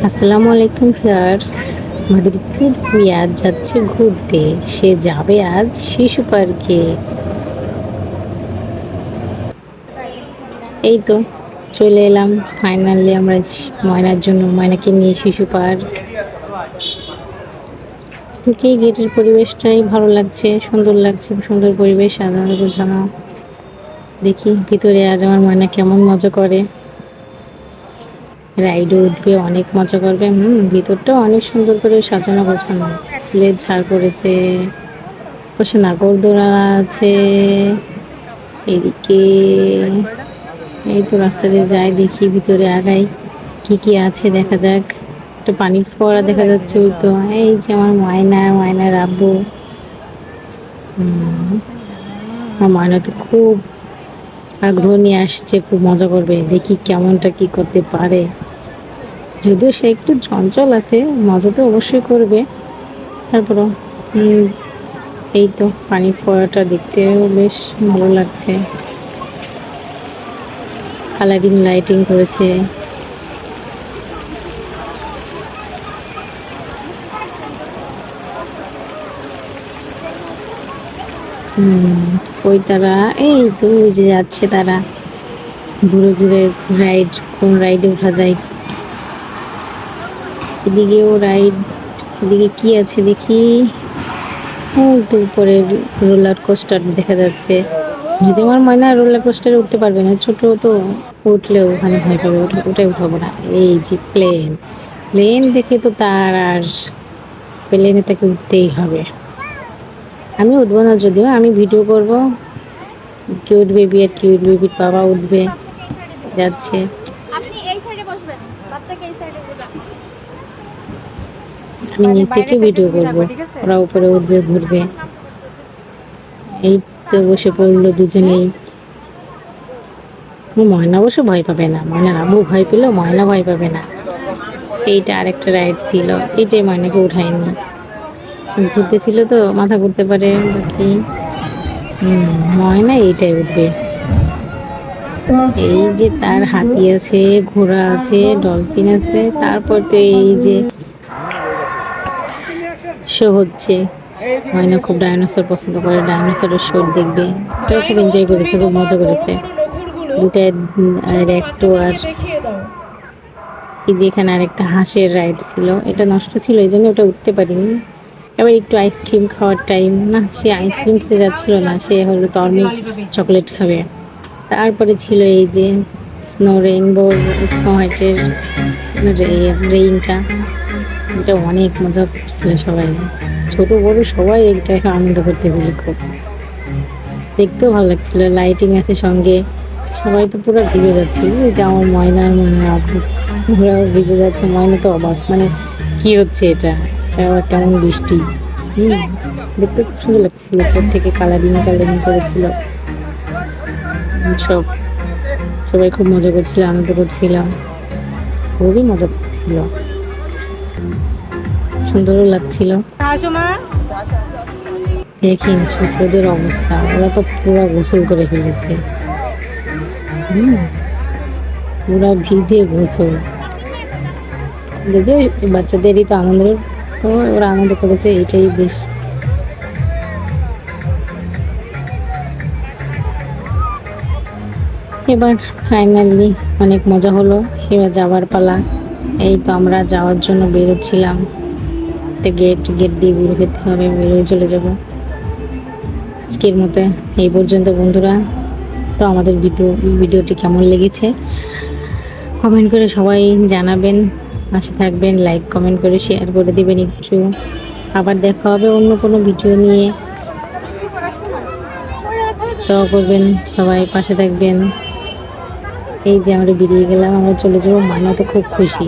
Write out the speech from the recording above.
আসসালামু আলাইকুম ভিউয়ার্স। আমাদের কুদবি আজ যাচ্ছে ঘুরতে। সে যাবে আজ শিশু পার্কে। এই তো চলে এলাম ফাইনালি আমরা ময়নার জন্য, ময়নাকে নিয়ে শিশু পার্ক। থেকেই গেটের পরিবেশটাই ভালো লাগছে, সুন্দর লাগছে, সুন্দর পরিবেশ, সাজানো গোছানো। দেখি ভিতরে আজ আমার ময়না কেমন মজা করে। রাইডে উঠবে, অনেক মজা করবে। ভিতরটাও অনেক সুন্দর করে সাজানো গোছানো, ফুলের ঝাড় পড়েছে, পাশে নাগরদোলা আছে। এদিকে এই তো রাস্তা দিয়ে যাই, দেখি ভিতরে আগাই কি কি আছে দেখা যাক। একটা পানির ফোয়ারা দেখা যাচ্ছে। ওই তো এই যে আমার ময়নার আব্বু। আমার ময়না তো খুব আগ্রহ নিয়ে আসছে, খুব মজা করবে। দেখি কেমনটা কি করতে পারে। যদিও সে একটু চঞ্চল আছে, মজা তো অবশ্যই করবে। তারপরও এই তো পানির ফোয়ারাটা দেখতেও বেশ ভালো লাগছে। কালারিং লাইটিং করেছে। ওই তারা এই তো ওই যে যাচ্ছে তারা ঘুরে ঘুরে। রাইড, কোন রাইডে ওঠা যায়। এদিকেও রাইড, এদিকে কি আছে দেখি। ওই তো উপরে রোলার কোস্টার দেখা যাচ্ছে। যদি আমার ময়না রোলার কোস্টারে উঠতে পারবে না, ছোট তো, উঠলেও ওখানে ভয় পাবে, ওটাই উঠাবো না। এই যে প্লেন, প্লেন দেখে তো তার আর প্লেনে তাকে উঠতেই হবে। আমি উঠবো না, যদিও আমি ভিডিও করব। কিউট বেবি আর কিউট বেবির বাবা উঠবে, যাচ্ছে। আমি নিচ থেকে ভিডিও করব, ওরা উপরে উঠবে, ঘুরবে। এই তো বসে পড়লো দুজনেই। ময়না অবশ্য ভয় পাবে না, ময়নার আব্বু ভয় পেলেও ময়না ভয় পাবে না। এইটা আরেকটা রাইড ছিল, এইটাই ময়নাকে উঠায়নি। ঘুরতেছিল তো মাথা ঘুরতে পারে বাকি। ময়না এইটাই উঠবে। এই যে তার হাতি আছে, ঘোড়া আছে, ডলফিন আছে। তারপর তো এই যে শো হচ্ছে। ময়না খুব ডাইনোসর পছন্দ করে, ডাইনোসরের শো দেখবে। এটাও খুব এনজয় করেছে, খুব মজা করেছে। দুটা একটু আর এই যে এখানে আরেকটা হাঁসের রাইড ছিল, এটা নষ্ট ছিল, এই জন্য ওটা উঠতে পারিনি। এবার একটু আইসক্রিম খাওয়ার টাইম না, সে আইসক্রিম খেতে যাচ্ছিল না, সে হলো তরমুজ চকলেট খাবে। তারপরে ছিল এই যে স্নো রেইনবো, স্নো হোয়াইটের রেইনটা। এটা অনেক মজা করছিল সবাই, ছোট বড় সবাই এটা আনন্দ করতে হলো খুব। দেখতেও ভালো লাগছিল, লাইটিং আছে সঙ্গে। সবাই তো পুরো ভিজে যাচ্ছে, যে আমার ময়নার আব্বু ওরাও ভিজে যাচ্ছে। ময়না তো অবাক, মানে কি হচ্ছে এটা, কেমন বৃষ্টি। দেখতে খুব সুন্দর লাগছিল, উপর থেকে কালারিং করেছিল সব। সবাই খুব মজা করছিল, আনন্দ করছিলাম, খুবই মজা করতেছিল, সুন্দরও লাগছিল। দেখেন ছোটদের অবস্থা, ওরা তো পুরো গোসল করে ফেলেছে। পুরা ভিজে গোসল। যদিও বাচ্চাদেরই তো আনন্দের, তো ওরা আনন্দ করেছে, এটাই বেশ। এবার ফাইনালি অনেক মজা হলো, এবার যাওয়ার পালা। এই তো আমরা যাওয়ার জন্য বেরোচ্ছিলাম। একটা গেট দিয়ে বের হতে হবে, বেরিয়ে চলে যাব। আজকের মতো এই পর্যন্ত বন্ধুরা। তো আমাদের ভিডিওটি কেমন লেগেছে কমেন্ট করে সবাই জানাবেন, পাশে থাকবেন, লাইক কমেন্ট করে শেয়ার করে দিবেন একটু। আবার দেখা হবে অন্য কোনো ভিডিও নিয়ে। দোয়া করবেন সবাই, পাশে থাকবেন। এই যে আমরা বেরিয়ে গেলাম, আমরা চলে যাবো। ময়না তো খুব খুশি।